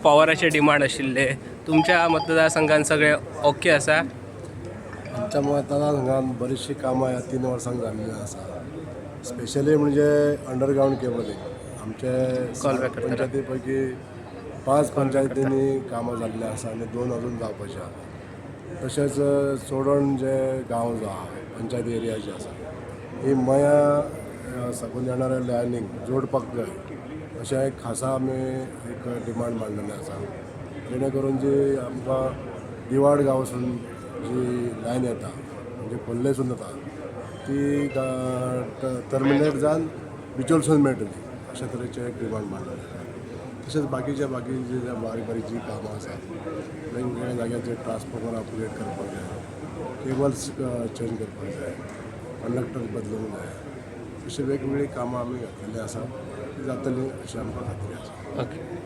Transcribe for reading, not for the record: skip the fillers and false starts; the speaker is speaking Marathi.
पॉवराचे डिमांड आशिल्ले तुमच्या मतदारसंघात सगळे ओके आसा? आमच्या मतदारसंघात बरीचशी कामां ह्या 3 वर्सांक जाल्ली आसा. स्पेशली म्हणजे अंडरग्रावंड केबलिंग आमचे पंचायती पैकी 5 पंचायतींनी कामां जाल्ली आसा आनी 2 अजून जावपाची आसा. तशेंच चोडण जे गांव जो आहा पंचायती एरिया जे आसा ही मया सकून येणाऱ्या लायनीक जोडपाक जाय अशें एक खासा आमी एक डिमांड मांडलेली आसा. जेणे करून जी आमकां दिवाड गांवासून जी लायन येता म्हणजे खोर्लेसून येता ती टर्मिनेट जावन बिचोलसून मेळटली अशा तरेचे एक डिमांड मांडलेली आसा. तशेंच बाकी जी बारीक बारीक जी कामां आसा वेगवेगळ्या जाग्याचेर ट्रान्सफॉर्मर अपग्रेड करपाक जाय, केबल्स चेंज करपाक जाय, कंडक्टर बदलूंक जाय, अशी वेगवेगळी कामां आमी घातलेली आसा ती जातली अशी आमकां खात्री आसा. ओके.